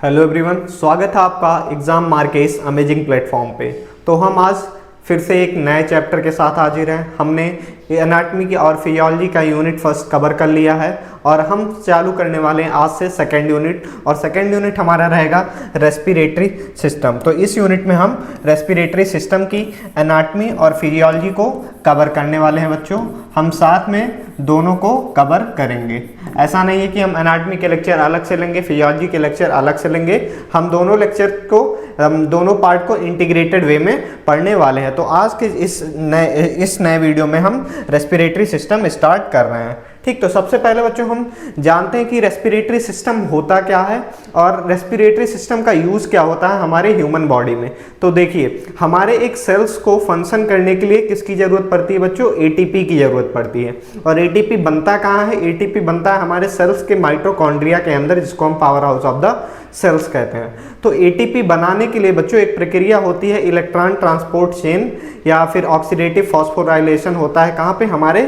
Hello everyone, स्वागत है आपका एग्ज़ाम मार्केस अमेजिंग प्लेटफॉर्म पे। तो हम आज फिर से एक नए चैप्टर के साथ हाजिर हैं। हमने एनाटॉमी की और फिजियोलॉजी का यूनिट फर्स्ट कवर कर लिया है और हम चालू करने वाले हैं आज से सेकेंड यूनिट, और सेकेंड यूनिट हमारा रहेगा रेस्पिरेटरी सिस्टम। तो इस यूनिट में हम रेस्पिरेटरी सिस्टम की एनाटॉमी और फिजियोलॉजी को कवर करने वाले हैं बच्चों। हम साथ में दोनों को कवर करेंगे। ऐसा नहीं है कि हम एनाटॉमी के लेक्चर अलग से लेंगे, फिजियोलॉजी के लेक्चर अलग से लेंगे। हम दोनों लेक्चर को, दोनों पार्ट को इंटीग्रेटेड वे में पढ़ने वाले हैं। तो आज के इस नए वीडियो में हम रेस्पिरेटरी सिस्टम स्टार्ट कर रहे हैं। ठीक, तो सबसे पहले बच्चों हम जानते हैं कि रेस्पिरेटरी सिस्टम होता क्या है और रेस्पिरेटरी सिस्टम का यूज़ क्या होता है हमारे ह्यूमन बॉडी में। तो देखिए, हमारे एक सेल्स को फंक्शन करने के लिए किसकी ज़रूरत पड़ती है बच्चों? एटीपी की ज़रूरत पड़ती है। और एटीपी बनता कहाँ है? एटीपी बनता है हमारे सेल्स के माइटोकॉन्ड्रिया के अंदर, जिसको हम power house of the cells कहते हैं। तो एटीपी बनाने के लिए बच्चों एक प्रक्रिया होती है इलेक्ट्रॉन ट्रांसपोर्ट चेन, या फिर ऑक्सीडेटिव फॉस्फोराइलेशन होता है। कहाँ पे? हमारे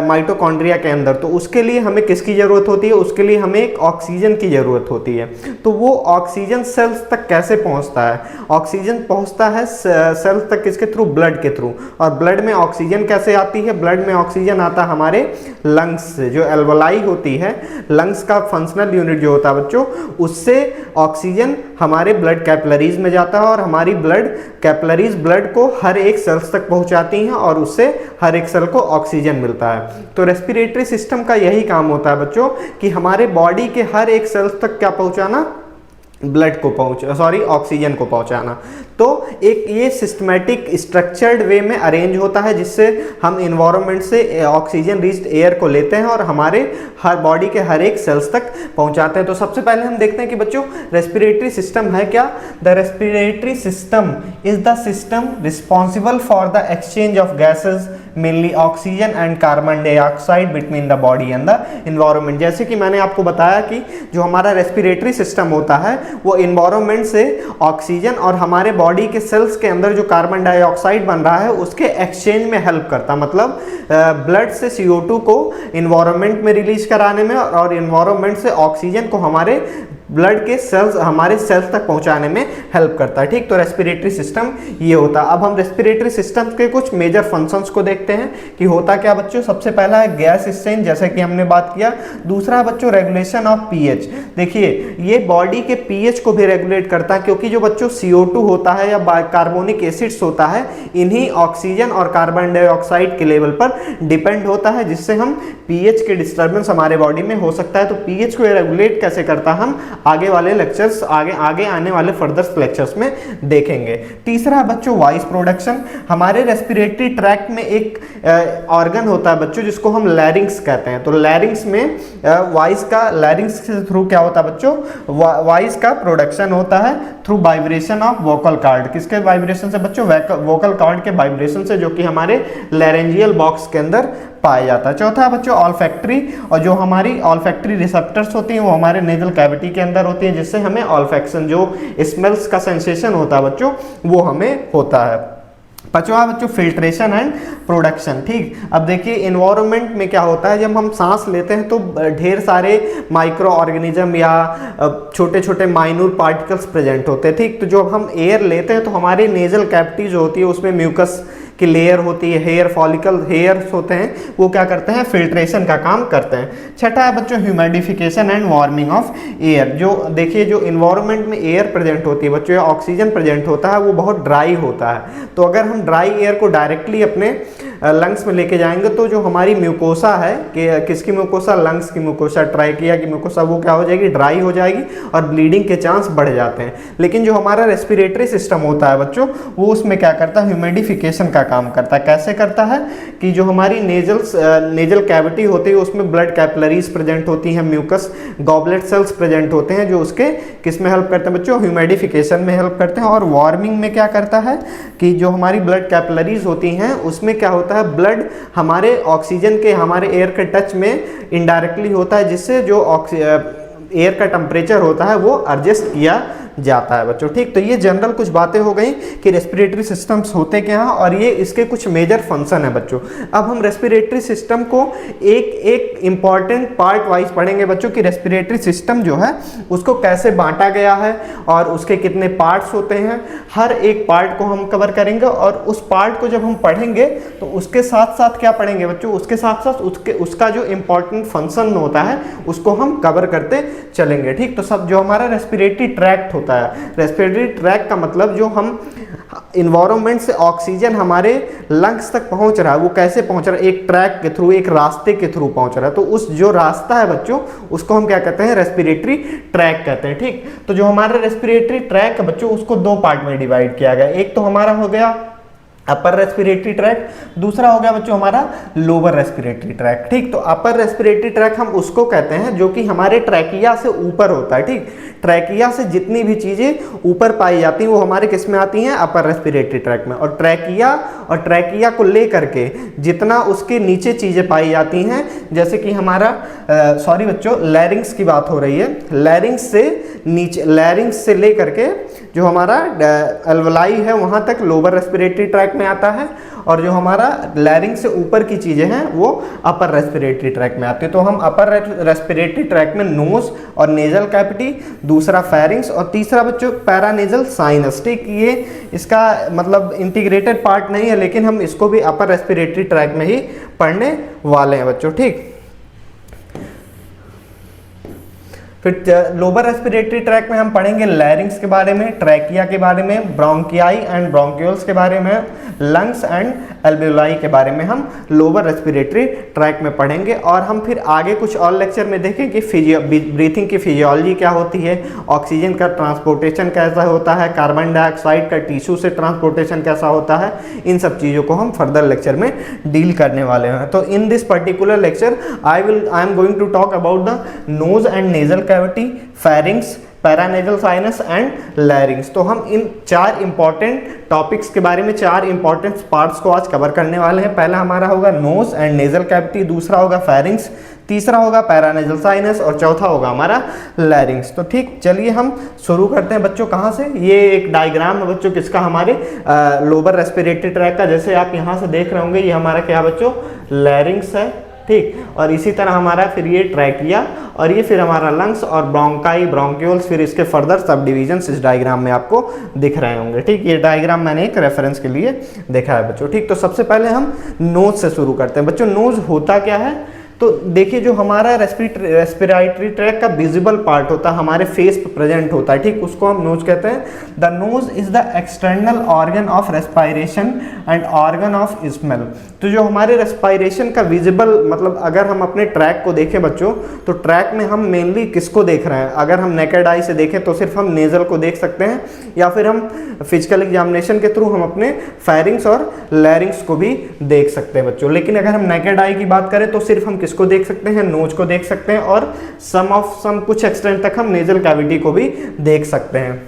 माइटोकॉन्ड्रिया के अंदर। तो उसके लिए हमें किसकी ज़रूरत होती है? उसके लिए हमें एक ऑक्सीजन की ज़रूरत होती है। तो वो ऑक्सीजन सेल्स तक कैसे पहुँचता है? ऑक्सीजन पहुँचता है सेल्स तक किसके थ्रू? ब्लड के थ्रू। और ब्लड में ऑक्सीजन कैसे आती है? ब्लड में ऑक्सीजन आता है हमारे लंग्स से। जो एल्वोलाई होती है, लंग्स का फंक्शनल यूनिट जो होता है बच्चों, उससे ऑक्सीजन हमारे ब्लड कैपिलरीज में जाता है और हमारी ब्लड कैपिलरीज ब्लड को हर एक सेल्स तक पहुंचाती हैं और उससे हर एक सेल को ऑक्सीजन मिलता है। तो रेस्पिरेटरी सिस्टम का यही काम होता है बच्चों कि हमारे बॉडी के हर एक सेल्स तक क्या पहुंचाना? ब्लड को ऑक्सीजन को पहुंचाना। तो एक ये सिस्टमैटिक स्ट्रक्चर्ड वे में अरेंज होता है, जिससे हम इन्वायरमेंट से ऑक्सीजन रिच्ड एयर को लेते हैं और हमारे हर बॉडी के हर एक सेल्स तक पहुंचाते हैं। तो सबसे पहले हम देखते हैं कि बच्चों रेस्पिरेटरी सिस्टम है क्या। The respiratory system is the system responsible for the exchange of gases, mainly oxygen and carbon dioxide between the body and the environment. जैसे कि मैंने आपको बताया कि जो हमारा रेस्पिरेटरी सिस्टम होता है वो इन्वायरमेंट से ऑक्सीजन और हमारे बॉडी के सेल्स के अंदर जो कार्बन डाइऑक्साइड बन रहा है उसके एक्सचेंज में हेल्प करता है। मतलब ब्लड से CO2 को इन्वायरमेंट में रिलीज कराने में और इन्वायरमेंट से ऑक्सीजन को हमारे ब्लड के सेल्स, हमारे सेल्स तक पहुंचाने में हेल्प करता है। ठीक, तो रेस्पिरेटरी सिस्टम ये होता है। अब हम रेस्पिरेटरी सिस्टम के कुछ मेजर फंक्शंस को देखते हैं कि होता क्या बच्चों। सबसे पहला है गैस एक्सचेंज, जैसे कि हमने बात किया। दूसरा है बच्चों रेगुलेशन ऑफ पीएच। देखिए, ये बॉडी के पीएच को भी रेगुलेट करता है, क्योंकि जो बच्चों CO2 होता है या कार्बोनिक एसिड्स होता है, इन्हीं ऑक्सीजन और कार्बन डाइऑक्साइड के लेवल पर डिपेंड होता है, जिससे हम पीएच के डिस्टर्बेंस हमारे बॉडी में हो सकता है। तो पीएच को रेगुलेट कैसे करता है हम आगे वाले लेक्चर्स, आगे आने वाले फर्दर लेक्चर्स में देखेंगे। तीसरा बच्चों वॉइस प्रोडक्शन। हमारे रेस्पिरेटरी ट्रैक्ट में एक ऑर्गन होता है बच्चों जिसको हम लैरिंग्स कहते हैं। तो लैरिंग्स में वॉइस का, लैरिंग्स के थ्रू क्या होता है बच्चों? वॉइस का प्रोडक्शन होता है through vibration of vocal cord. किसके वाइब्रेशन से बच्चों? वोकल कॉर्ड के वाइब्रेशन से, जो कि हमारे लैरेंजियल बॉक्स के अंदर पाया जाता है। चौथा बच्चों ऑल्फैक्टरी, और जो हमारी ऑल्फैक्टरी रिसेप्टर्स होती हैं वो हमारे नेजल कैविटी के अंदर होती है, जिससे हमें ऑल्फैक्शन, जो स्मेल्स का सेंसेशन होता है बच्चों, वो हमें होता है। पांचवा बच्चों फिल्ट्रेशन एंड प्रोडक्शन। ठीक, अब देखिए इन्वायरमेंट में क्या होता है, जब हम सांस लेते हैं तो ढेर सारे माइक्रो ऑर्गेनिज्म या छोटे छोटे माइन्यूट पार्टिकल्स प्रेजेंट होते हैं। ठीक, तो जब हम एयर लेते हैं तो हमारी नेजल कैविटी जो होती है उसमें म्यूकस की लेयर होती है, हेयर फॉलिकल हेयर्स होते हैं, वो क्या करते हैं? फिल्ट्रेशन का काम करते हैं। छठा है बच्चों humidification and warming of air. जो देखिए, जो इन्वायरमेंट में एयर प्रेजेंट होती है बच्चों या ऑक्सीजन प्रेजेंट होता है वो बहुत ड्राई होता है। तो अगर हम ड्राई एयर को डायरेक्टली अपने लंग्स में लेके जाएंगे तो जो हमारी म्यूकोसा है, कि किसकी म्यूकोसा? लंग्स की म्यूकोसा, ट्राइकिया की म्यूकोसा, वो क्या हो जाएगी? ड्राई हो जाएगी और ब्लीडिंग के चांस बढ़ जाते हैं। लेकिन जो हमारा रेस्पिरेटरी सिस्टम होता है बच्चों, वो उसमें क्या करता है? ह्यूमिडिफिकेशन का काम करता है। कैसे करता है? कि जो हमारी नेजल कैविटी होती है उसमें ब्लड कैपिलरीज प्रेजेंट होती हैं, म्यूकस गॉबलेट सेल्स प्रेजेंट होते हैं, जो उसके किस में हेल्प करते हैं बच्चों? ह्यूमिडिफिकेशन में हेल्प करते हैं। और वार्मिंग में क्या करता है कि जो हमारी ब्लड कैपिलरीज होती हैं उसमें क्या होता है? ब्लड हमारे ऑक्सीजन के, हमारे एयर के टच में इनडायरेक्टली होता है, जिससे जो एयर का टेम्परेचर होता है वो एडजस्ट किया जाता है बच्चों। ठीक, तो ये जनरल कुछ बातें हो गई कि रेस्पिरेटरी सिस्टम्स होते क्या हैं और ये इसके कुछ मेजर फंक्शन है बच्चों। अब हम रेस्पिरेटरी सिस्टम को एक एक इंपॉर्टेंट पार्ट वाइज पढ़ेंगे बच्चों कि रेस्पिरेटरी सिस्टम जो है उसको कैसे बांटा गया है और उसके कितने पार्ट्स होते हैं। हर एक पार्ट को हम कवर करेंगे और उस पार्ट को जब हम पढ़ेंगे तो उसके साथ साथ क्या पढ़ेंगे बच्चों, उसके साथ साथ उसका जो इंपॉर्टेंट फंक्शन होता है उसको हम कवर करते चलेंगे। ठीक, तो सब जो हमारा रेस्पिरेटरी ट्रैक्ट होता है, रेस्पिरेटरी ट्रैक्ट का मतलब जो हम इन्वायरमेंट से ऑक्सीजन हमारे लंग्स तक पहुंच रहा है वो कैसे पहुंच रहा है, एक ट्रैक के थ्रू, एक रास्ते के थ्रू पहुंच रहा है। तो उस जो रास्ता है बच्चों उसको हम क्या कहते हैं, रेस्पिरेटरी ट्रैक कहते हैं। ठीक, तो जो हमारा रेस्पिरेटरी ट्रैक है बच्चों उसको दो पार्ट में डिवाइड किया गया। एक तो हमारा हो गया अपर रेस्पिरेटरी ट्रैक, दूसरा हो गया बच्चों हमारा लोअर रेस्पिरेटरी ट्रैक। ठीक, तो अपर रेस्पिरेटरी ट्रैक हम उसको कहते हैं जो कि हमारे ट्रैकिया से ऊपर होता है। ठीक, ट्रैकिया से जितनी भी चीजें ऊपर पाई जाती हैं वो हमारे किस में आती हैं, अपर रेस्पिरेटरी ट्रैक में। और ट्रैकिया को लेकर के जितना उसके नीचे चीजें पाई जाती हैं, जैसे कि हमारा सॉरी बच्चों लैरिंग्स की बात हो रही है, लैरिंग्स से नीचे, लैरिंग्स से लेकर के जो हमारा अल्वलाई है वहां तक लोअर रेस्पिरेटरी ट्रैक में आता है और जो हमारा लैरिंग से ऊपर की चीजें हैं वो अपर रेस्पिरेटरी ट्रैक में आती है। तो हम अपर रेस्पिरेटरी ट्रैक में नोज और नेजल कैविटी, दूसरा फेरिंग्स और तीसरा बच्चों पैरानेजल साइनस। ठीक, ये इसका मतलब इंटीग्रेटेड पार्ट नहीं है लेकिन हम इसको भी अपर रेस्पिरेटरी ट्रैक में ही पढ़ने वाले हैं बच्चों। ठीक, फिर लोअर रेस्पिरेटरी ट्रैक में हम पढ़ेंगे लैरिंग्स के बारे में, ट्रैकिया के बारे में, ब्रोंकियाई एंड ब्रोंक्यूल्स के बारे में, लंग्स एंड एल्वेओलाई के बारे में हम लोअर रेस्पिरेटरी ट्रैक में पढ़ेंगे। और हम फिर आगे कुछ और लेक्चर में देखें कि ब्रीथिंग की फिजियोलॉजी क्या होती है, ऑक्सीजन का ट्रांसपोर्टेशन कैसा होता है, कार्बन डाइऑक्साइड का टिश्यू से ट्रांसपोर्टेशन कैसा होता है, इन सब चीज़ों को हम फर्दर लेक्चर में डील करने वाले हैं। तो in this particular lecture I am going to talk about the nose and nasal cavity, pharynx, paranasal sinus and larynx. तो हम इन चार इंपॉर्टेंट टॉपिक्स के बारे में, चार इंपॉर्टेंट पार्ट्स को आज कवर करने वाले हैं। पहला हमारा होगा नोज एंड नेजल कैविटी, दूसरा होगा फेरिंग्स, तीसरा होगा पैरानेजल साइनस और चौथा होगा हमारा लैरिंग्स। तो ठीक, चलिए हम शुरू करते हैं बच्चों। कहाँ से, ये एक डायग्राम है बच्चों किसका, हमारे लोअर रेस्पिरेटरी ट्रैक का। जैसे आप यहाँ से देख रहे होंगे ये हमारा क्या बच्चों, लैरिंग्स है। ठीक, और इसी तरह हमारा फिर ये ट्रैकिया और ये फिर हमारा लंग्स और ब्रोंकाई, ब्रोंक्यूल्स, फिर इसके फर्दर सब डिविजन्स इस डायग्राम में आपको दिख रहे होंगे। ठीक, ये डायग्राम मैंने एक रेफरेंस के लिए देखा है बच्चों। ठीक, तो सबसे पहले हम नोज से शुरू करते हैं बच्चों। नोज होता क्या है, तो देखिए जो हमारा रेस्पिरेटरी ट्रैक का विजिबल पार्ट होता है, हमारे फेस पे प्रेजेंट होता है। ठीक, उसको हम नोज कहते हैं। The nose is the external organ of respiration and organ of smell. तो जो हमारे रेस्पिरेशन का विजिबल मतलब अगर हम अपने ट्रैक को देखें बच्चों, तो ट्रैक में हम मेनली किसको देख रहे हैं, अगर हम नेकेड आई से देखें तो सिर्फ हम नेजल को देख सकते हैं, या फिर हम फिजिकल एग्जामिनेशन के थ्रू हम अपने फेरिंग्स और लैरिंग्स को भी देख सकते हैं बच्चों। लेकिन अगर हम नेकेड आई की बात करें तो सिर्फ हम किसको देख सकते हैं, नोज को देख सकते हैं, और कुछ एक्सटेंट तक हम नेजल कैविटी को भी देख सकते हैं।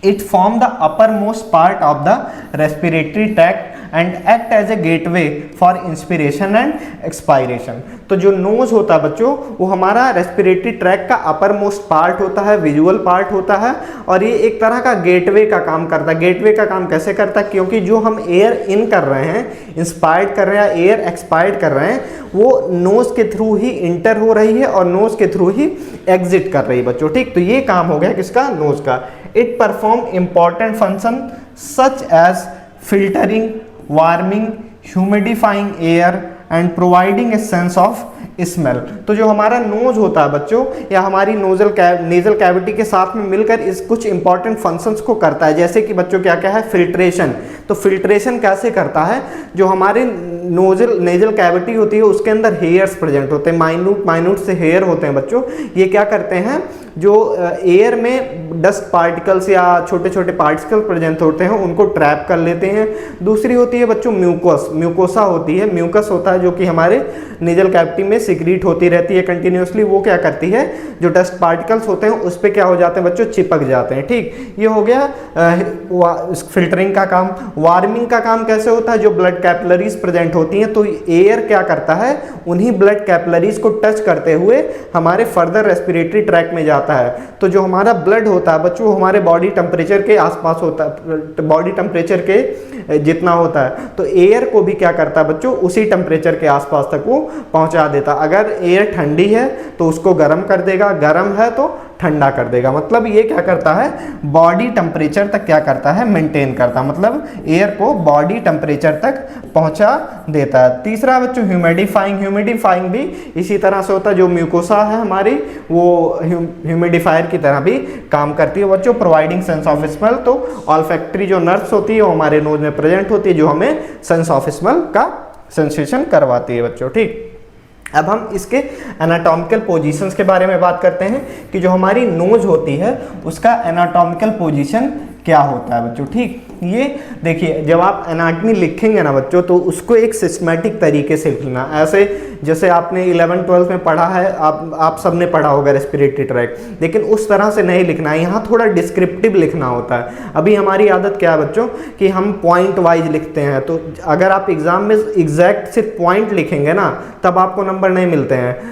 It form the uppermost part of the respiratory tract and act as a gateway for inspiration and expiration। तो जो नोज होता है बच्चों वो हमारा रेस्पिरेटरी ट्रैक का अपर मोस्ट पार्ट होता है, विजुअल पार्ट होता है, और ये एक तरह का गेटवे का काम करता है। गेटवे का काम कैसे करता है, क्योंकि जो हम एयर इन कर रहे हैं, इंस्पायर्ड कर रहे हैं, एयर एक्सपायर्ड कर रहे हैं, वो नोज के थ्रू ही इंटर हो रही है और नोज के थ्रू ही एग्जिट कर रही है बच्चों। ठीक, तो ये काम हो गया किसका, नोज का। It perform important function such as filtering, warming, humidifying air and providing a sense of smell. तो जो हमारा नोज होता है बच्चों, या हमारी नेजल कैविटी के साथ में मिलकर इस कुछ इंपॉर्टेंट फंक्शंस को करता है। जैसे कि बच्चों क्या क्या है, फिल्ट्रेशन। तो फिल्ट्रेशन कैसे करता है, जो हमारे नेजल कैविटी होती है उसके अंदर हेयर्स प्रेजेंट होते हैं, माइन्यूट से हेयर होते हैं बच्चों। ये क्या करते हैं, जो एयर में डस्ट पार्टिकल्स या छोटे छोटे पार्टिकल प्रेजेंट होते हैं उनको ट्रैप कर लेते हैं। दूसरी होती है बच्चों म्यूकोसा होती है, म्यूकस होता है जो कि हमारे नेजल कैविटी में सिक्रीट होती रहती है कंटिन्यूसली। वो क्या करती है, जो डस्ट पार्टिकल्स होते हैं उस पर क्या हो जाते हैं बच्चों, चिपक जाते हैं। ठीक, ये हो गया फिल्टरिंग का काम। वार्मिंग का काम कैसे होता है, जो ब्लड कैपिलरीज प्रेजेंट होती हैं तो एयर क्या करता है, उन्हीं ब्लड कैपिलरीज को टच करते हुए हमारे फर्दर रेस्पिरेटरी ट्रैक में जाता है। तो जो हमारा ब्लड होता है बच्चों, हमारे बॉडी टेम्परेचर के आसपास होता है, बॉडी टेम्परेचर के जितना होता है। तो एयर को भी क्या करता है बच्चों, उसी टेम्परेचर के आसपास तक वो पहुंचा देता। अगर एयर ठंडी है तो उसको गर्म कर देगा, गर्म है तो ठंडा कर देगा। मतलब ये क्या करता है, बॉडी टेम्परेचर तक क्या करता है, मेंटेन करता है, मतलब एयर को बॉडी टेम्परेचर तक पहुंचा देता है। तीसरा बच्चों ह्यूमिडिफाइंग। ह्यूमिडिफाइंग भी इसी तरह से होता है, जो म्यूकोसा है हमारी वो ह्यूमिडिफायर की तरह भी काम करती है बच्चों, प्रोवाइडिंग सेंस ऑफ स्मेल। तो ऑल्फैक्टरी जो नर्व्स होती है वो हमारे नोज में प्रेजेंट होती है, जो हमें सेंस ऑफ स्मेल का सेंसेशन करवाती है बच्चों। ठीक, अब हम इसके एनाटॉमिकल पोजीशंस के बारे में बात करते हैं कि जो हमारी नोज होती है उसका एनाटॉमिकल पोजीशन क्या होता है बच्चों। ठीक, ये देखिए जब आप एनाटमी लिखेंगे ना बच्चों तो उसको एक सिस्टमेटिक तरीके से लिखना, ऐसे जैसे आपने 11-12 में पढ़ा है, आप सबने पढ़ा होगा रेस्पिरेटरी ट्रैक, लेकिन उस तरह से नहीं लिखना है, यहाँ थोड़ा डिस्क्रिप्टिव लिखना होता है। अभी हमारी आदत क्या है बच्चों कि हम पॉइंट वाइज लिखते हैं, तो अगर आप एग्जाम में एग्जैक्ट सिर्फ पॉइंट लिखेंगे ना तब आपको नंबर नहीं मिलते हैं।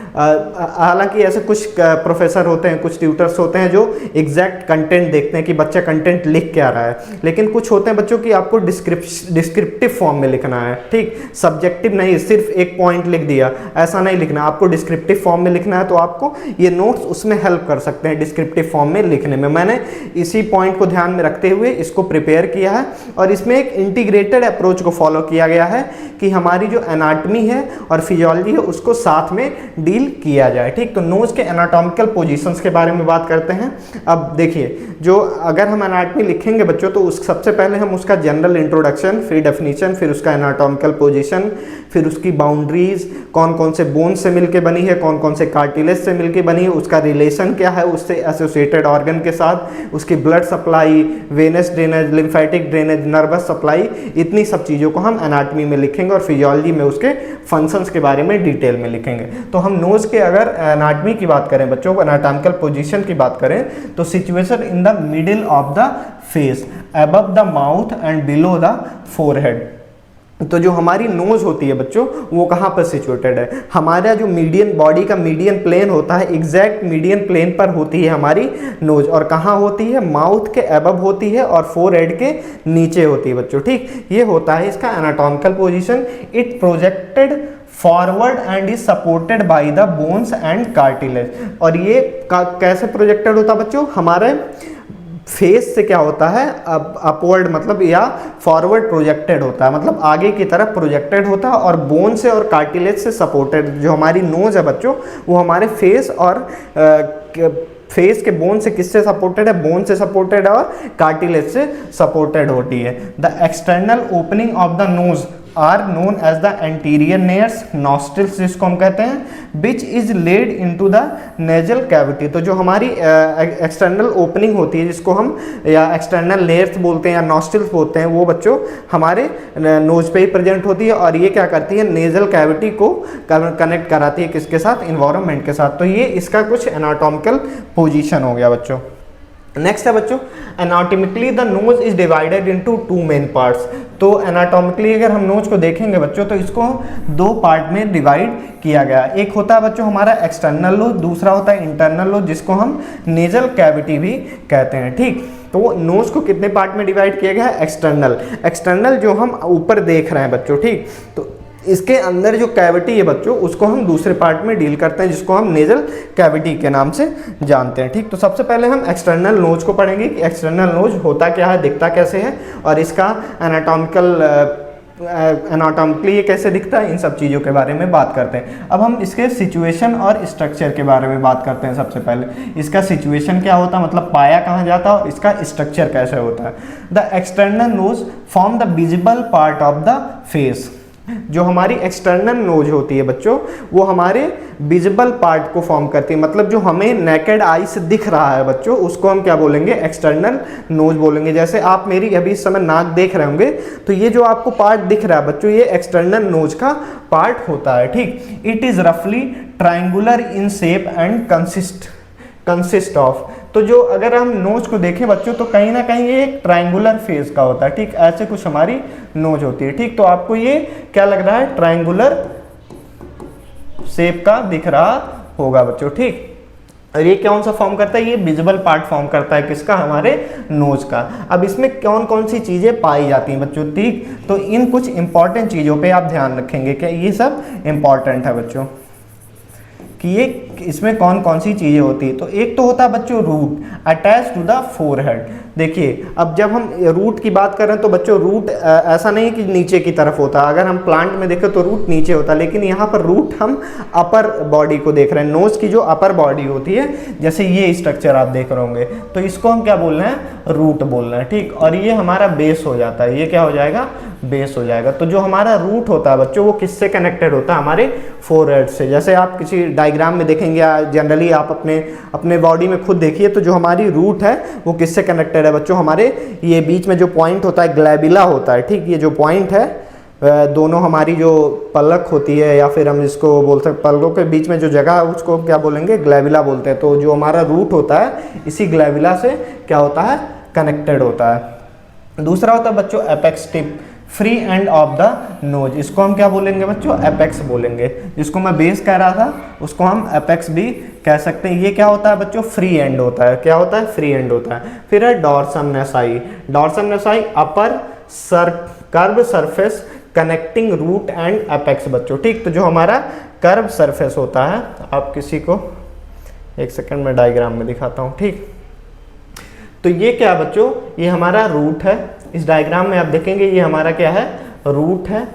हालांकि ऐसे कुछ प्रोफेसर होते हैं, कुछ ट्यूटर्स होते हैं जो एग्जैक्ट कंटेंट देखते हैं कि बच्चा कंटेंट लिख क्या रहा है, लेकिन कुछ होते हैं बच्चों की आपको डिस्क्रिप्टिव फॉर्म में लिखना है। ठीक, सब्जेक्टिव नहीं, सिर्फ एक पॉइंट लिख दिया ऐसा नहीं लिखना, आपको डिस्क्रिप्टिव फॉर्म में लिखना है। तो आपको ये नोट्स उसमें हेल्प कर सकते हैं डिस्क्रिप्टिव फॉर्म में लिखने में। मैंने इसी पॉइंट को ध्यान में रखते हुए इसको प्रिपेयर किया है और इसमें एक इंटीग्रेटेड अप्रोच को फॉलो किया गया है कि हमारी जो एनाटमी है और फिजियोलॉजी है उसको साथ में डील किया जाए। ठीक, तो नोज के एनाटॉमिकल पोजीशंस के बारे में बात करते हैं। अब देखिए, जो अगर हम एनाटमी लिखेंगे बच्चों तो उस सबसे पहले हम उसका जनरल इंट्रोडक्शन, फिर डेफिनेशन, फिर उसका एनाटॉमिकल पोजीशन, फिर उसकी बाउंड्रीज, कौन कौन से बोन से मिलके बनी है, कौन कौन से कार्टिलेज से मिलके बनी है, उसका रिलेशन क्या है उससे एसोसिएटेड ऑर्गन के साथ, उसकी blood supply, venous drainage, lymphatic drainage, nervous supply, इतनी सब चीज़ों को हम एनाटमी में लिखेंगे और फिजियोलॉजी में उसके फंक्शंस के बारे में डिटेल में लिखेंगे। तो हम नोज के अगर एनाटमी की बात करें बच्चों, एनाटॉमिकल पोजीशन की बात करें तो situation in the middle of the face, above the mouth and below the forehead. तो जो हमारी नोज होती है बच्चों वो कहाँ पर सिचुएटेड है, हमारा जो मीडियन बॉडी का मीडियन प्लेन होता है, एग्जैक्ट मीडियन प्लेन पर होती है हमारी नोज, और कहाँ होती है, माउथ के अबव होती है और फोरहेड के नीचे होती है बच्चों। ठीक, ये होता है इसका anatomical position. It projected forward and is supported by the bones and cartilage. और ये कैसे प्रोजेक्टेड होता है बच्चों, हमारे फेस से क्या होता है, अपवर्ड मतलब या फॉरवर्ड प्रोजेक्टेड होता है, मतलब आगे की तरफ प्रोजेक्टेड होता है, और बोन से और कार्टिलेज से सपोर्टेड। जो हमारी नोज है बच्चों वो हमारे फेस और फेस के बोन से किससे सपोर्टेड है, बोन से सपोर्टेड है और कार्टिलेज से सपोर्टेड होती है। The external opening of the nose are known as the anterior nares, nostrils जिसको हम कहते हैं, which is led into the nasal cavity. तो जो हमारी एक्सटर्नल ओपनिंग होती है जिसको हम या एक्सटर्नल लेयर्स बोलते हैं या नॉस्ट्रिल्स बोलते हैं, वो बच्चों हमारे नोज पे ही प्रेजेंट होती है और ये क्या करती है, नेजल कैविटी को कनेक्ट कराती है किसके साथ, इन्वायरमेंट के साथ। तो ये इसका कुछ एनाटॉमिकल पोजीशन हो गया बच्चों। नेक्स्ट है बच्चों, anatomically the nose is divided into two main parts. तो एनाटॉमिकली अगर हम नोज को देखेंगे बच्चों तो इसको दो पार्ट में डिवाइड किया गया। एक होता है बच्चों हमारा एक्सटर्नल नोज, दूसरा होता है इंटरनल नोज जिसको हम नेजल कैविटी भी कहते हैं। ठीक, तो नोज को कितने पार्ट में डिवाइड किया गया है, एक्सटर्नल जो हम ऊपर देख रहे हैं बच्चों। ठीक, तो इसके अंदर जो कैविटी है बच्चों उसको हम दूसरे पार्ट में डील करते हैं जिसको हम नेजल कैविटी के नाम से जानते हैं। ठीक, तो सबसे पहले हम एक्सटर्नल नोज को पढ़ेंगे कि एक्सटर्नल नोज होता क्या है, दिखता कैसे है, और इसका एनाटॉमिकली ये कैसे दिखता है, इन सब चीज़ों के बारे में बात करते हैं। अब हम इसके सिचुएशन और स्ट्रक्चर के बारे में बात करते हैं। सबसे पहले इसका सिचुएशन क्या होता है, मतलब पाया कहाँ जाता है, और इसका स्ट्रक्चर कैसे होता है। The external nose form the visible part of the face. जो हमारी एक्सटर्नल नोज होती है बच्चों, वो हमारे विजिबल पार्ट को फॉर्म करती है, मतलब जो हमें नेकेड आई से दिख रहा है बच्चों, उसको हम क्या बोलेंगे, एक्सटर्नल नोज बोलेंगे। जैसे आप मेरी अभी इस समय नाक देख रहे होंगे, तो ये जो आपको पार्ट दिख रहा है बच्चों, ये एक्सटर्नल नोज का पार्ट होता है, ठीक। इट इज रफली triangular in shape and consist of, तो जो अगर हम नोज को देखें बच्चों, तो कहीं ना कहीं ये एक ट्राइंगुलर फेस का होता है, ठीक। ऐसे कुछ हमारी नोज होती है, ठीक। तो आपको ये क्या लग रहा है, ट्राइंगुलर शेप का दिख रहा होगा बच्चों, ठीक। और ये कौन सा फॉर्म करता है, ये विजिबल पार्ट फॉर्म करता है, किसका, हमारे नोज का। अब इसमें कौन कौन सी चीजें पाई जाती हैं बच्चों, ठीक। तो इन कुछ इंपॉर्टेंट चीजों पे आप ध्यान रखेंगे, क्या ये सब इंपॉर्टेंट है बच्चों, कि ये इसमें कौन कौन सी चीज़ें होती है। तो एक तो होता है बच्चों root attach to the forehead. देखिए अब जब हम रूट की बात कर रहे हैं तो बच्चों रूट ऐसा नहीं है कि नीचे की तरफ होता है, अगर हम प्लांट में देखें तो रूट नीचे होता है, लेकिन यहाँ पर रूट हम अपर बॉडी को देख रहे हैं, नोज की जो अपर बॉडी होती है, जैसे ये स्ट्रक्चर आप देख रहे होंगे, तो इसको हम क्या बोल रहे हैं, रूट बोल रहे हैं, ठीक। और ये हमारा बेस हो जाता है, ये क्या हो जाएगा, बेस हो जाएगा। तो जो हमारा रूट होता है बच्चों, वो किससे कनेक्टेड होता है, हमारे फोरहेड से। जैसे आप किसी डायग्राम में देखेंगे, जनरली आप अपने बॉडी में खुद देखिए, तो जो हमारी रूट है वो किससे कनेक्टेड है बच्चों, हमारे ये बीच में जो पॉइंट होता है ग्लैबिला होता है, ठीक। ये जो पॉइंट है, दोनों हमारी जो पलक होती है, या फिर हम इसको बोल सकते पलकों के बीच में जो जगह है उसको क्या बोलेंगे, ग्लैबिला बोलते हैं। तो जो हमारा रूट होता है इसी ग्लैबिला से क्या होता है, कनेक्टेड होता है। दूसरा होता है बच्चों apex tip, free end of the knows, इसको हम क्या बोलेंगे बच्चों, एपेक्स बोलेंगे। जिसको मैं बेस कह रहा था उसको हम एपेक्स भी कह सकते हैं। ये क्या होता है बच्चों, फ्री एंड होता है, क्या होता है, फ्री एंड होता है। फिर है dorsum nasi, dorsum nasi upper curve surface connecting root and apex बच्चों, ठीक। तो जो हमारा कर्व सरफेस होता है, आप किसी को एक सेकंड में डायग्राम में दिखाता हूँ, ठीक। तो ये क्या बच्चों, ये हमारा रूट है, इस डायग्राम में आप देखेंगे ये हमारा क्या है, रूट है।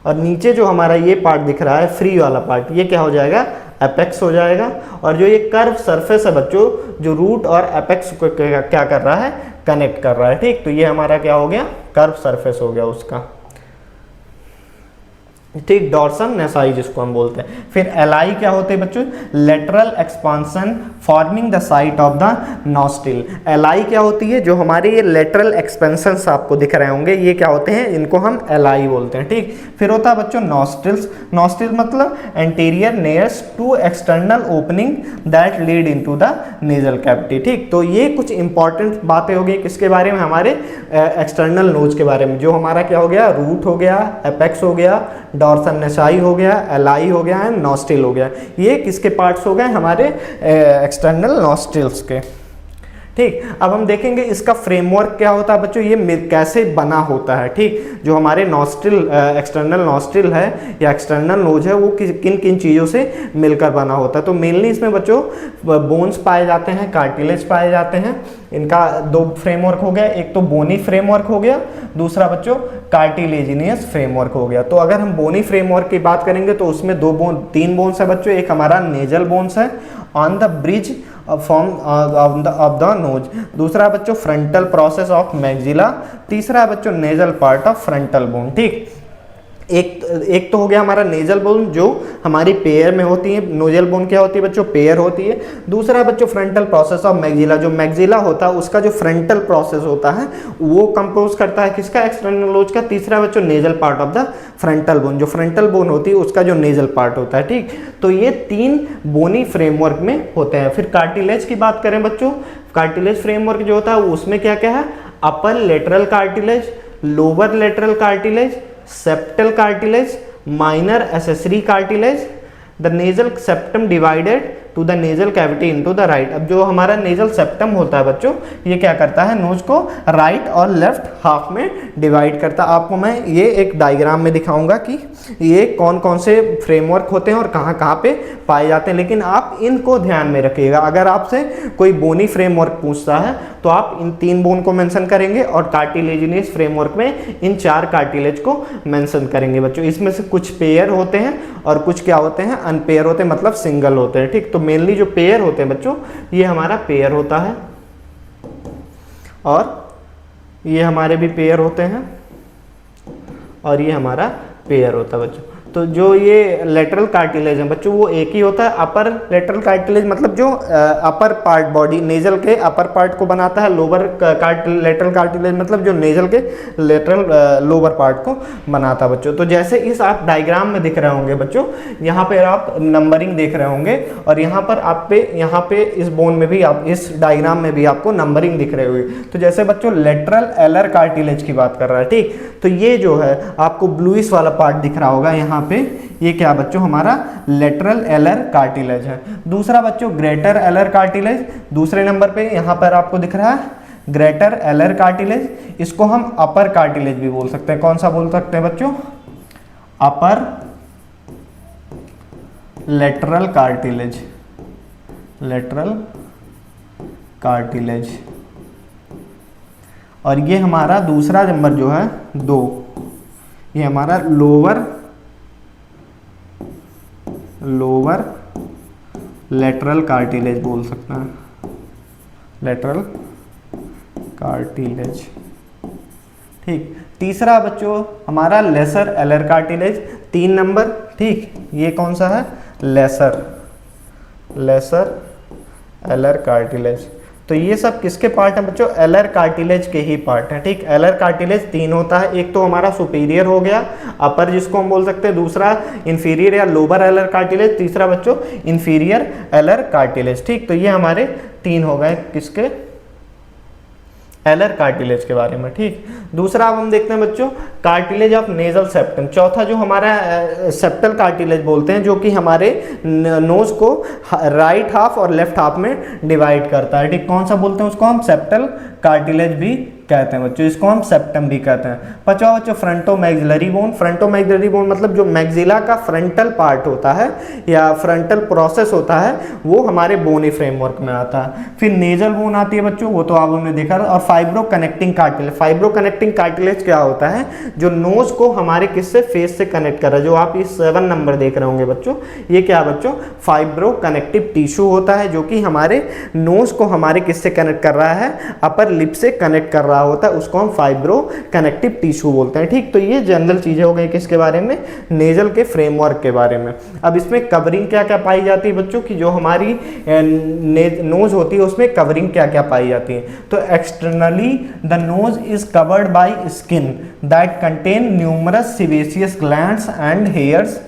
और नीचे जो हमारा ये पार्ट दिख रहा है फ्री वाला पार्ट, ये क्या हो जाएगा, एपेक्स हो जाएगा। और जो ये कर्व सरफेस है बच्चों, जो रूट और एपेक्स को क्या कर रहा है, कनेक्ट कर रहा है, ठीक। तो ये हमारा क्या हो गया, कर्व सरफेस हो गया उसका, ठीक। डॉर्सम नेसाई जिसको हम बोलते हैं। फिर एलाई क्या होते हैं बच्चों, lateral expansion forming the site of the nostril. Ally क्या होती है, जो हमारे ये लेटरल एक्सपेंशन आपको दिख रहे होंगे, ये क्या होते हैं, इनको हम एलाई बोलते हैं, ठीक। फिर होता है बच्चों नॉस्ट्रिल्स, नॉस्ट्रिल मतलब anterior nares to external opening that lead into the nasal cavity, ठीक। तो ये कुछ इंपॉर्टेंट बातें हो गई किसके बारे में, हमारे एक्सटर्नल नोज के बारे में। जो हमारा क्या हो गया, रूट हो गया, एपेक्स हो गया, डॉर्सम नेसाई हो गया, एलाई हो गया, नॉस्ट्रिल हो गया। ये किसके पार्ट्स हो गए, हमारे एक्सटर्नल नॉस्ट्रिल्स के, ठीक। अब हम देखेंगे इसका फ्रेमवर्क क्या होता है बच्चों, ये कैसे बना होता है, ठीक। जो हमारे नॉस्ट्रिल एक्सटर्नल नॉस्ट्रिल है या एक्सटर्नल नोज है, वो किन किन चीज़ों से मिलकर बना होता है। तो मेनली इसमें बच्चों बोन्स पाए जाते हैं, कार्टिलेज पाए जाते हैं। इनका दो फ्रेमवर्क हो गया, एक तो बोनी फ्रेमवर्क हो गया, दूसरा बच्चों कार्टिलेजिनियस फ्रेमवर्क हो गया। तो अगर हम बोनी फ्रेमवर्क की बात करेंगे तो उसमें तीन बोन्स है बच्चों। एक हमारा नेजल बोन्स है on the bridge form of the knows, दूसरा बच्चों फ्रंटल प्रोसेस ऑफ मैक्सिला, तीसरा बच्चों nasal part of frontal bone, ठीक। एक तो हो गया हमारा नेजल बोन जो हमारी पेयर में होती है, नोजल बोन क्या होती है बच्चों, पेयर होती है। दूसरा बच्चों फ्रंटल प्रोसेस ऑफ मैक्सिला, जो मैक्सिला होता है उसका जो फ्रंटल प्रोसेस होता है वो कंपोज करता है किसका, एक्सटर्नल नोज का। तीसरा बच्चों nasal part of the frontal bone, जो फ्रंटल बोन होती है उसका जो नेजल पार्ट होता है, ठीक। तो ये तीन बोनी फ्रेमवर्क में होते हैं। फिर कार्टिलेज की बात करें बच्चों, कार्टिलेज फ्रेमवर्क जो होता है उसमें क्या क्या है, upper lateral cartilage, lower lateral cartilage, septal cartilage, minor accessory cartilage, the nasal septum divided to the nasal cavity into the right. अब जो हमारा नेजल सेप्टम होता है बच्चों, ये क्या करता है, नोज को राइट और लेफ्ट हाफ में डिवाइड करता है। आपको मैं ये एक डायग्राम में दिखाऊंगा कि ये कौन कौन से फ्रेमवर्क होते हैं और कहाँ कहाँ पे पाए जाते हैं, लेकिन आप इनको ध्यान में रखिएगा। अगर आपसे कोई बोनी फ्रेमवर्क पूछता है तो आप इन तीन बोन को मेंशन करेंगे और कार्टिलेजिनियस फ्रेमवर्क में इन चार कार्टिलेज को मेंशन करेंगे बच्चों। इसमें से कुछ पेयर होते हैं और कुछ क्या होते हैं, अनपेयर होते हैं, मतलब सिंगल होते हैं, ठीक। तो मेनली जो पेयर होते हैं बच्चों, ये हमारा पेयर होता है और ये हमारे भी पेयर होते हैं और ये हमारा पेयर होता है बच्चों। तो जो ये लेटरल कार्टिलेज है बच्चों वो एक ही होता है, अपर लेटरल कार्टिलेज मतलब जो अपर पार्ट बॉडी नेजल के अपर पार्ट को बनाता है, लोअर लेटरल कार्टिलेज मतलब जो नेजल के लेटरल लोअर पार्ट को बनाता है बच्चों। तो जैसे इस आप डायग्राम में दिख रहे होंगे बच्चों, यहाँ पे आप नंबरिंग देख रहे होंगे और यहाँ पे इस बोन में भी आप इस डायग्राम में भी आपको नंबरिंग दिख रही होगी। तो जैसे बच्चों लेटरल एलर कार्टिलेज की बात कर रहा है, ठीक। तो ये जो है आपको ब्लूइश वाला पार्ट दिख रहा होगा यहाँ पे, ये क्या बच्चों हमारा लेटरल एलर कार्टिलेज है। दूसरा बच्चों ग्रेटर एलर कार्टिलेज, दूसरे नंबर पे यहाँ पर आपको दिख रहा है ग्रेटर एलर कार्टिलेज, इसको हम अपर कार्टिलेज भी बोल सकते हैं। कौन सा बोल सकते हैं बच्चों? अपर लेटरल कार्टिलेज, लेटरल कार्टिलेज। और ये हमारा दूसरा नंबर जो है 2, ये हमारा लोअर लेटरल कार्टिलेज बोल सकते हैं, लेटरल कार्टिलेज, ठीक। तीसरा बच्चों हमारा लेसर एलर कार्टिलेज, 3 नंबर, ठीक। ये कौन सा है? Lesser alar cartilage. तो ये सब किसके पार्ट हैं बच्चों? एलर कार्टिलेज के ही पार्ट हैं, ठीक। एलर कार्टिलेज 3 होता है, एक तो हमारा सुपीरियर हो गया अपर जिसको हम बोल सकते हैं, दूसरा इंफीरियर या लोअर एलर कार्टिलेज, तीसरा बच्चों इंफीरियर एलर कार्टिलेज, ठीक। तो ये हमारे 3 हो गए किसके? एलर कार्टिलेज के बारे में, ठीक। दूसरा अब हम देखते हैं बच्चों कार्टिलेज ऑफ नेजल सेप्टम। चौथा जो हमारा सेप्टल कार्टिलेज बोलते हैं, जो कि हमारे नोज को राइट हाफ और लेफ्ट हाफ में डिवाइड करता है, ठीक। कौन सा बोलते हैं उसको? हम सेप्टल कार्टिलेज भी कहते हैं बच्चों, इसको हम सेप्टम भी कहते हैं। पांचवा बच्चों fronto maxillary bone. Fronto maxillary bone मतलब जो मैक्सिला का फ्रंटल पार्ट होता है या फ्रंटल प्रोसेस होता है वो हमारे बोनी फ्रेमवर्क में आता है। फिर नेजल बोन आती है बच्चों, वो तो आप हमने देखा। और fibro connecting cartilage. Fibro connecting cartilage क्या होता है? जो नोज को हमारे किससे? फेस से कनेक्ट कर रहा है, जो आप इस 7 नंबर देख रहे होंगे बच्चों, ये क्या बच्चों? फाइब्रो कनेक्टिव टिश्यू होता है, जो कि हमारे नोज को हमारे किससे कनेक्ट कर रहा है? अपर लिप से कनेक्ट कर रहा होता है, उसको हम फाइब्रो कनेक्टिव टिश्यू बोलते हैं, ठीक। तो ये जनरल चीजें हो गई किसके बारे में? नेजल के फ्रेमवर्क के बारे में। अब इसमें कवरिंग क्या क्या पाई जाती है बच्चों की जो हमारी नोज होती है उसमें कवरिंग क्या क्या पाई जाती है? तो externally the nose is covered by skin that contain numerous सिवेसियस glands and hairs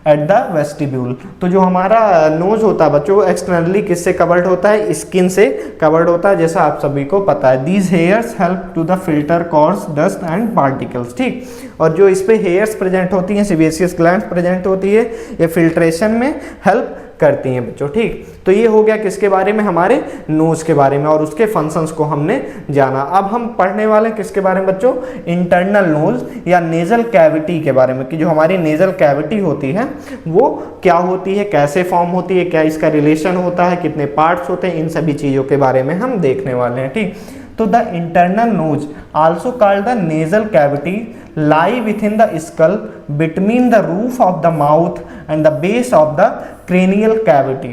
at the vestibule. तो जो हमारा नोज होता है बच्चों एक्सटर्नली किससे कवर्ड होता है? स्किन से कवर्ड होता है, जैसा आप सभी को पता है। These hairs help to the filter coarse dust and particles, ठीक। और जो इस पे हेयर्स प्रेजेंट होती हैं, सिवेसियस ग्लैंड्स प्रेजेंट होती है, ये फिल्ट्रेशन में हेल्प करती हैं बच्चों, ठीक। तो ये हो गया किसके बारे में? हमारे नोज के बारे में, और उसके फंक्शंस को हमने जाना। अब हम पढ़ने वाले किसके बारे में बच्चों? इंटरनल नोज या नेजल कैविटी के बारे में, कि जो हमारी नेजल कैविटी होती है वो क्या होती है, कैसे फॉर्म होती है, क्या इसका रिलेशन होता है, कितने पार्ट्स होते हैं, इन सभी चीज़ों के बारे में हम देखने वाले हैं, ठीक। तो the internal nose also called the nasal cavity lie within the skull between the roof of the mouth and the base of the cranial cavity।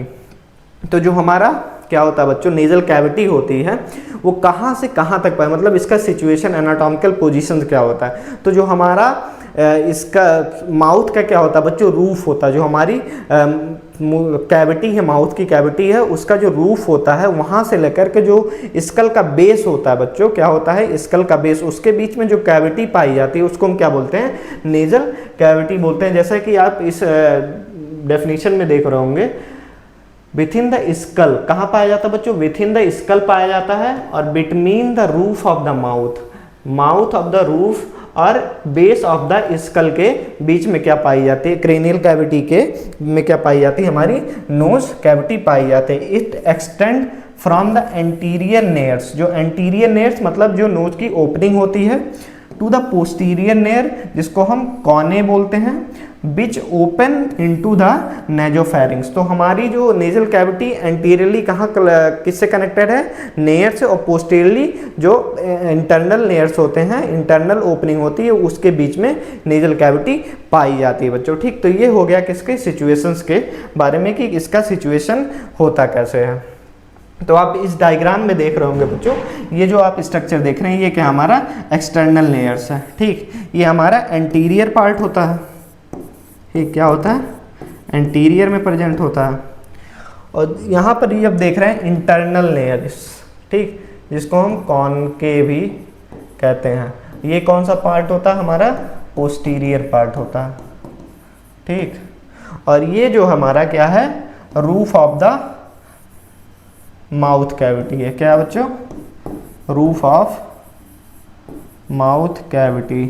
तो जो हमारा क्या होता है बच्चों नेजल कैविटी होती है वो कहाँ से कहाँ तक पाए, मतलब इसका सिचुएशन एनाटॉमिकल पोजीशन क्या होता है। तो जो हमारा इसका माउथ का क्या होता है बच्चों? रूफ होता है। जो हमारी कैविटी है, माउथ की कैविटी है, उसका जो रूफ होता है वहाँ से लेकर के जो स्कल का बेस होता है बच्चों, क्या होता है? स्कल का बेस, उसके बीच में जो कैविटी पाई जाती है उसको हम क्या बोलते हैं? नेजल कैविटी बोलते हैं। जैसा कि आप इस डेफिनेशन में देख रहे होंगे, विथिन द स्कल कहाँ पाया जाता है बच्चों? विथिन द स्कल पाया जाता है, और between the roof of the mouth, mouth of the roof और बेस ऑफ द स्कल के बीच में क्या पाई जाती है? क्रेनियल कैविटी के में क्या पाई जाती है? हमारी नोज कैविटी पाई जाती है। It extend from the anterior नेयर्स, जो एंटीरियर नेयर्स मतलब जो नोज की ओपनिंग होती है, टू द पोस्टीरियर नेयर जिसको हम कॉने बोलते हैं, which open into the nasopharynx. तो हमारी जो नेजल कैविटी एंटीरियरली कहाँ किससे कनेक्टेड है? नेयर से, और पोस्टीरियरली जो इंटरनल नेयर्स होते हैं, इंटरनल ओपनिंग होती है, उसके बीच में नेजल कैविटी पाई जाती है बच्चों, ठीक। तो ये हो गया किसके? सिचुएशंस के बारे में, कि इसका सिचुएशन होता कैसे है। तो आप इस डायग्राम में देख रहे होंगे बच्चों, ये जो आप स्ट्रक्चर देख रहे हैं ये क्या? हमारा एक्सटर्नल लेयर्स है, ठीक। ये हमारा एंटीरियर पार्ट होता है, ये क्या होता है, एंटीरियर में प्रेजेंट होता है। और यहाँ पर ये अब देख रहे हैं इंटरनल लेयर्स, ठीक, जिसको हम कॉनकेव भी कहते हैं। ये कौन सा पार्ट होता है हमारा, पोस्टीरियर पार्ट होता है, ठीक। और ये जो हमारा क्या है, roof of the mouth cavity है। क्या बच्चों, roof of mouth cavity,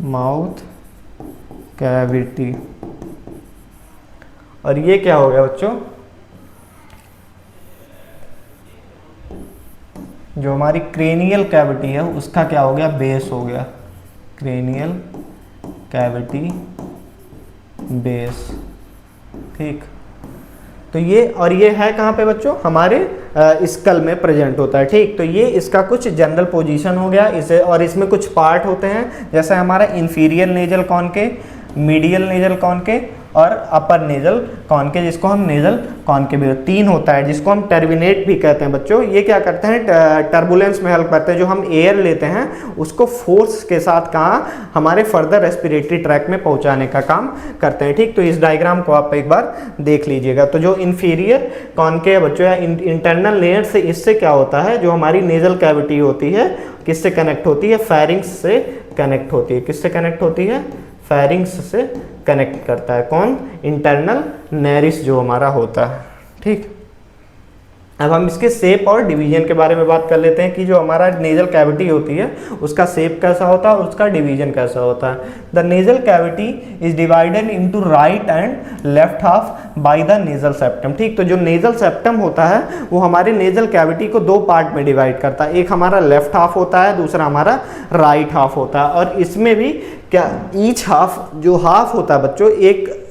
mouth cavity. और ये क्या हो गया बच्चों, जो हमारी क्रेनियल कैविटी है उसका क्या हो गया, बेस हो गया, क्रेनियल कैविटी बेस, ठीक। तो ये, और ये है कहाँ पे बच्चों, हमारे स्कल में प्रेजेंट होता है, ठीक। तो ये इसका कुछ जनरल पोजीशन हो गया इसे, और इसमें कुछ पार्ट होते हैं, जैसे हमारा इंफीरियर नेजल कॉनके, मीडियल नेजल कॉनके और अपर नेजल कॉनके, जिसको हम नेजल कॉनके भी तीन होता है, जिसको हम टर्बिनेट भी कहते हैं बच्चों। ये क्या करते हैं, टर्बुलेंस में हेल्प करते हैं। जो हम एयर लेते हैं उसको फोर्स के साथ कहाँ, हमारे फर्दर रेस्पिरेटरी ट्रैक में पहुंचाने का काम करते हैं, ठीक। तो इस डायग्राम को आप एक बार देख लीजिएगा। तो जो इंफीरियर कॉनके बच्चों या इंटरनल लेयर से, इससे क्या होता है, जो हमारी नेजल कैविटी होती है किससे कनेक्ट होती है, फेरिंग्स से कनेक्ट होती है। किससे कनेक्ट होती है, फेरिंग्स से कनेक्ट करता है। कौन, इंटरनल नेरिस जो हमारा होता है, ठीक। अब हम इसके शेप और डिवीजन के बारे में बात कर लेते हैं कि जो हमारा नेजल कैविटी होती है उसका शेप कैसा होता है और उसका डिवीजन कैसा होता है। The nasal cavity is divided into right and left half by the nasal septum, ठीक। तो जो नेजल सेप्टम होता है वो हमारे नेजल कैविटी को दो पार्ट में डिवाइड करता है, एक हमारा लेफ्ट हाफ होता है, दूसरा हमारा राइट हाफ होता है। और इसमें भी क्या, ईच हाफ, जो हाफ होता है बच्चों,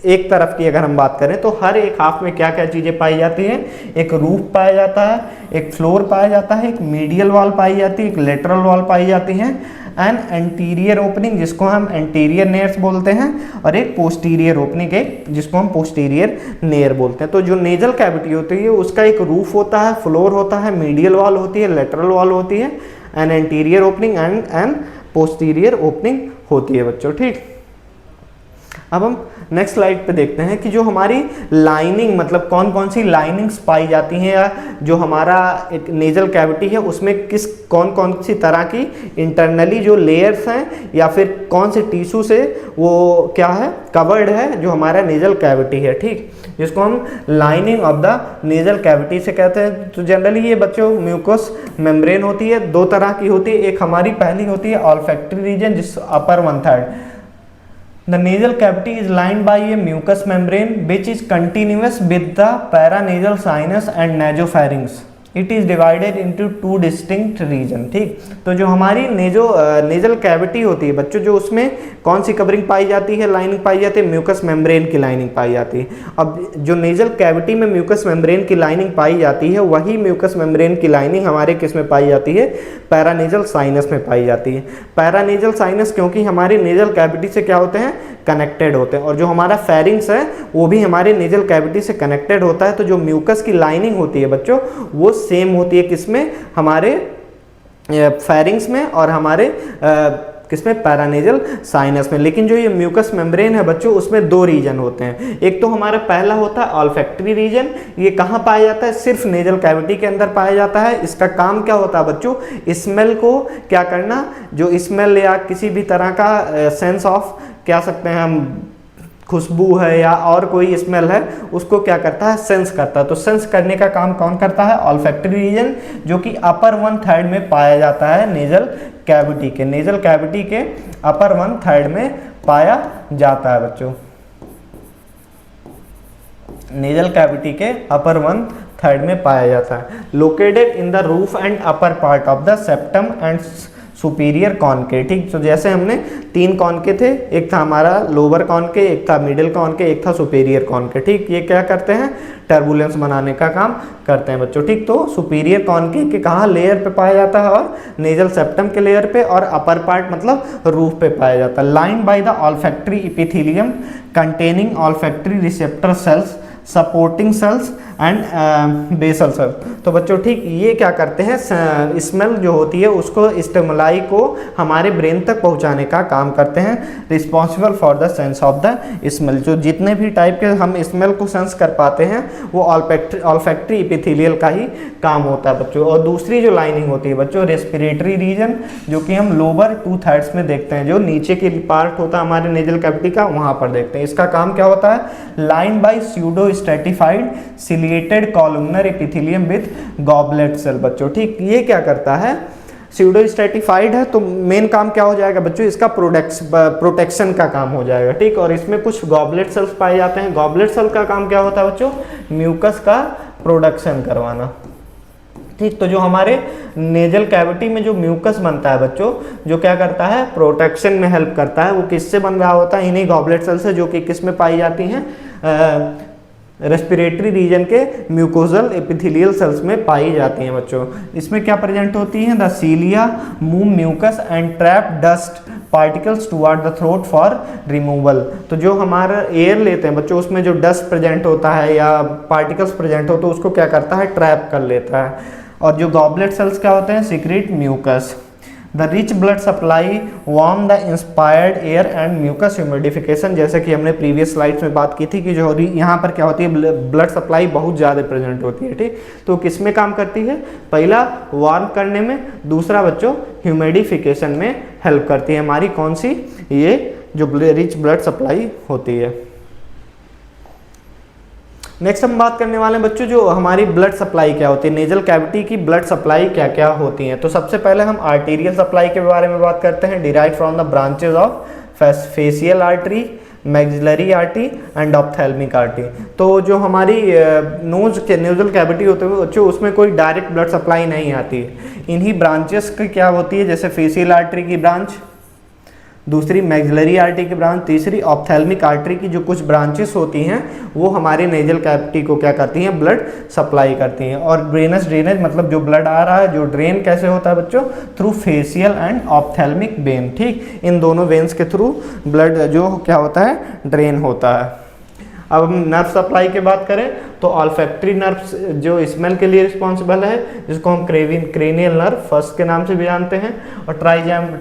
एक तरफ की अगर हम बात करें तो हर एक हाफ में क्या क्या चीज़ें पाई जाती हैं, एक रूफ पाया जाता है, एक फ्लोर पाया जाता है, एक मीडियल वॉल पाई जाती है, एक लेटरल वॉल पाई जाती है, एंड एंटीरियर ओपनिंग जिसको हम एंटीरियर नेयर्स बोलते हैं, और एक पोस्टीरियर ओपनिंग एक जिसको हम पोस्टीरियर नेयर बोलते हैं। तो जो नेजल कैविटी होती है उसका एक रूफ होता है, फ्लोर होता है, मीडियल वॉल होती है, लेटरल वॉल होती है, and anterior opening and posterior opening होती है बच्चों, ठीक। अब हम नेक्स्ट स्लाइड पे देखते हैं कि जो हमारी लाइनिंग, मतलब कौन कौन सी लाइनिंग्स पाई जाती हैं, या जो हमारा एक नेजल कैविटी है उसमें किस कौन कौन सी तरह की इंटरनली जो लेयर्स हैं या फिर कौन से टिश्यू से वो क्या है, कवर्ड है जो हमारा नेजल कैविटी है, ठीक, जिसको हम lining of the nasal cavity से कहते हैं। तो जनरली ये बच्चों म्यूकस मेम्ब्रेन होती है, दो तरह की होती है। एक हमारी पहली होती है ऑल्फैक्टरी रीजन, जिस अपर 1/3 The nasal cavity is lined by a mucous membrane which is continuous with the paranasal sinus and nasopharynx. It is divided into two distinct region, ठीक। तो जो हमारी नेजल कैविटी होती है बच्चों, जो उसमें कौन सी कवरिंग पाई जाती है, लाइनिंग पाई जाती है, म्यूकस मेम्ब्रेन की लाइनिंग पाई जाती है। अब जो नेजल कैविटी में म्यूकस मेम्ब्रेन की लाइनिंग पाई जाती है, वही म्यूकस मेम्ब्रेन की लाइनिंग हमारे किस में पाई जाती है, पैरानेजल साइनस में पाई जाती है। पैरानेजल साइनस क्योंकि हमारी नेजल कैविटी से क्या होते हैं, कनेक्टेड होते हैं, और जो हमारा फेरिंग्स है वो भी हमारे नेजल कैविटी से कनेक्टेड होता है। तो जो म्यूकस की लाइनिंग होती है बच्चों वो सेम होती है किसमें, हमारे फेरिंग्स में और हमारे किसमें, पैरानेजल साइनस में। लेकिन जो ये म्यूकस मेम्ब्रेन है बच्चों उसमें दो रीजन होते हैं। एक तो हमारा पहला होता है ऑल्फैक्टरी रीजन, ये कहाँ पाया जाता है, सिर्फ नेजल कैविटी के अंदर पाया जाता है। इसका काम क्या होता है बच्चों, स्मेल को क्या करना, जो स्मेल या किसी भी तरह का सेंस ऑफ क्या सकते हैं हम, खुशबू है या और कोई स्मेल है, उसको क्या करता है, सेंस करता है। तो सेंस करने का काम कौन करता है, ऑल्फैक्टरी रीजन, जो कि अपर 1/3 में पाया जाता है नेजल कैविटी के, नेजल कैविटी के अपर 1/3 में पाया जाता है बच्चों, नेजल कैविटी के अपर 1/3 में पाया जाता है। Located in the roof and upper part of the septum and superior कॉनके, ठीक। तो जैसे हमने तीन कॉनके थे, एक था हमारा लोअर कॉनके, एक था मिडिल कॉनके, एक था सुपीरियर कॉनके, ठीक। ये क्या करते हैं, टर्बुलेंस बनाने का काम करते हैं बच्चों, ठीक। तो सुपीरियर कॉनके के कहाँ लेयर पे पाया जाता है, और नेजल सेप्टम के लेयर पे, और अपर पार्ट मतलब रूफ पे पाया जाता है। Lined by the olfactory epithelium containing olfactory receptor cells, supporting cells and basal cell. तो बच्चों ठीक ये क्या करते हैं, स्मेल जो होती है उसको स्टिमुलाई को हमारे ब्रेन तक पहुंचाने का काम करते हैं, responsible for the sense of the smell. जो जितने भी टाइप के हम स्मेल को सेंस कर पाते हैं वो ऑल्फैक्टरी एपिथेलियल का ही काम होता है बच्चों। और दूसरी जो लाइनिंग होती है बच्चों रेस्पिरेटरी रीजन, जो कि हम लोअर 2/3 में देखते हैं, जो नीचे की पार्ट होता है हमारे नेजल कैविटी का, वहां पर देखते हैं। इसका काम क्या होता है, line by pseudo stratified ciliated columnar epithelium with goblet cell बच्चों। ठीक ये क्या करता है, स्यूडो स्ट्रेटिफाइड है तो मेन काम क्या हो जाएगा बच्चों, इसका प्रोटेक्शन का काम हो जाएगा। ठीक, और इसमें कुछ गॉबलेट सेल्स पाए जाते हैं। गॉबलेट सेल का काम क्या होता है बच्चों, म्यूकस का प्रोडक्शन करवाना। ठीक, तो जो हमारे नेजल कैविटी में जो म्यूकस बनता है बच्चों, जो क्या करता है, प्रोटेक्शन में हेल्प करता है। वो किससे बन रहा होता है, इन्हीं गॉबलेट सेल से, जो कि किस में पाई जाती हैं, रेस्पिरेटरी रीजन के म्यूकोजल एपिथेलियल सेल्स में पाई जाती हैं बच्चों। इसमें क्या प्रेजेंट होती हैं, the cilia move mucus and trap dust particles toward the throat for removal. तो जो हमारा एयर लेते हैं बच्चों, उसमें जो डस्ट प्रेजेंट होता है या पार्टिकल्स प्रेजेंट होते हैं, उसको क्या करता है, ट्रैप कर लेता है। और जो गॉबलेट सेल्स क्या होते हैं, secrete mucus. The rich blood supply warm the inspired air and mucus humidification. जैसे कि हमने प्रीवियस स्लाइड्स में बात की थी कि जो यहाँ पर क्या होती है, ब्लड सप्लाई बहुत ज़्यादा प्रेजेंट होती है। ठीक, तो किस में काम करती है, पहला वार्म करने में, दूसरा बच्चों ह्यूमिडिफिकेशन में हेल्प करती है हमारी कौन सी, ये जो रिच ब्लड सप्लाई होती है। नेक्स्ट हम बात करने वाले हैं बच्चों जो हमारी ब्लड सप्लाई क्या होती है, नेजल कैविटी की ब्लड सप्लाई क्या क्या होती हैं। तो सबसे पहले हम आर्टीरियल सप्लाई के बारे में बात करते हैं, derive from the branches of facial artery, maxillary artery and ophthalmic artery. तो जो हमारी नोज के नेजल कैविटी होते हैं बच्चों, उसमें कोई डायरेक्ट ब्लड सप्लाई नहीं आती है। इन्हीं ब्रांचेस की क्या होती है, जैसे फेशियल आर्टरी की ब्रांच, दूसरी मैक्सिलरी आर्टरी की ब्रांच, तीसरी ऑप्थेल्मिक आर्टरी की जो कुछ ब्रांचेस होती हैं वो हमारे नेजल कैविटी को क्या करती हैं, ब्लड सप्लाई करती हैं। और ड्रेनेज मतलब जो ब्लड आ रहा है, जो ड्रेन कैसे होता है बच्चों, through facial and ophthalmic when. ठीक, इन दोनों वेन्स के थ्रू ब्लड जो क्या होता है, ड्रेन होता है। अब हम नर्व सप्लाई की बात करें तो ऑल्फैक्टरी नर्व जो स्मेल के लिए रिस्पॉन्सिबल है, जिसको हम क्रेनियल नर्व फर्स्ट के नाम से भी जानते हैं, और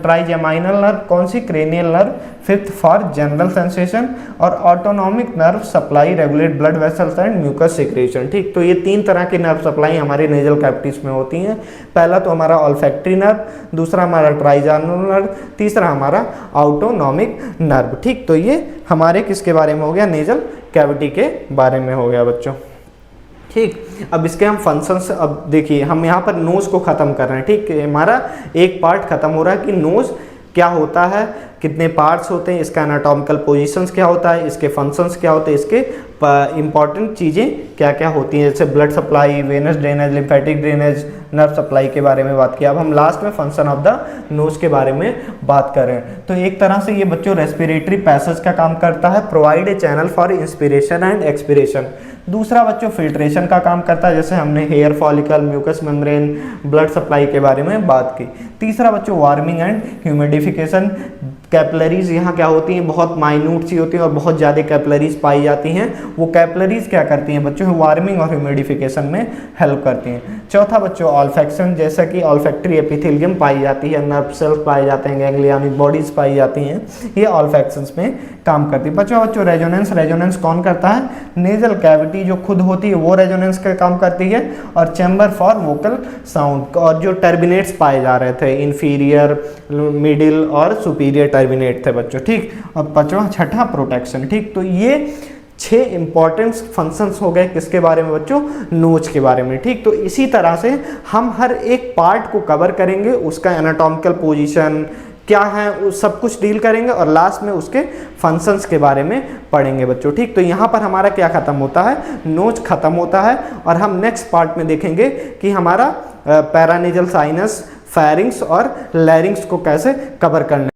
ट्राइजेमाइनल नर्व कौन सी, cranial nerve fifth for general sensation, और autonomic nerve supply regulate blood vessels and mucus secretion. ठीक, तो ये तीन तरह की नर्व सप्लाई हमारे नेजल कैविटीज में होती हैं। पहला तो हमारा ऑल्फैक्टरी नर्व, दूसरा हमारा ट्राइजेमाइनल नर्व, तीसरा हमारा ऑटोनॉमिक नर्व। ठीक, तो ये हमारे किसके बारे में हो गया, नेजल कैविटी के बारे में हो गया बच्चों। ठीक, अब इसके हम फंक्शंस, अब देखिए हम यहाँ पर नोज को ख़त्म कर रहे हैं। ठीक, हमारा एक पार्ट ख़त्म हो रहा है कि नोज क्या होता है, कितने पार्ट्स होते हैं, इसका एनाटॉमिकल पोजीशंस क्या होता है, इसके फंक्शंस क्या होते हैं, इसके इंपॉर्टेंट चीज़ें क्या क्या होती हैं, जैसे blood supply, venous drainage, lymphatic drainage, nerve supply के बारे में बात किया। अब हम लास्ट में फंक्शन ऑफ द नोज के बारे में बात कर रहे हैं। तो एक तरह से ये बच्चों रेस्पिरेटरी पैसेज का काम करता है, provide a channel for inspiration and expiration. दूसरा बच्चों फिल्ट्रेशन का काम करता है, जैसे हमने hair follicle, mucus membrane, blood supply के बारे में बात की। तीसरा बच्चों वार्मिंग एंड ह्यूमिडिफिकेशन। कैपिलरीज यहाँ क्या होती हैं, बहुत माइन्यूट सी होती हैं और बहुत ज़्यादा कैपिलरीज पाई जाती हैं। वो कैपिलरीज क्या करती हैं बच्चों, वार्मिंग और ह्यूमिडिफिकेशन में हेल्प करती हैं। चौथा बच्चों ऑल्फैक्शन, जैसा कि ऑल्फैक्टरी एपिथेलियम पाई जाती है, नर्व सेल्स पाए जाते हैं, गैंग्लियनिक बॉडीज पाई जाती हैं, ये ऑल्फैक्शंस में काम करती है। बच्चों रेजोनेंस कौन करता है, नेजल कैविटी जो खुद होती है वो रेजोनेंस का काम करती है, और चैम्बर फॉर वोकल साउंड। और जो टर्बिनेट्स पाए जा रहे थे, इन्फीरियर, मिडिल और सुपीरियर टर्बिनेट थे बच्चों। ठीक, और बच्चों छठा प्रोटेक्शन। ठीक, तो ये 6 इंपॉर्टेंट फंक्शंस हो गए किसके बारे में बच्चों, नोज के बारे में। ठीक, तो इसी तरह से हम हर एक पार्ट को कवर करेंगे, उसका एनाटॉमिकल पोजीशन क्या है उस सब कुछ डील करेंगे, और लास्ट में उसके फंक्शंस के बारे में पढ़ेंगे बच्चों। ठीक, तो यहाँ पर हमारा क्या खत्म होता है, नोज खत्म होता है, और हम नेक्स्ट पार्ट में देखेंगे कि हमारा पैरानेजल साइनस, फेरिंग्स और लैरिंग्स को कैसे कवर करना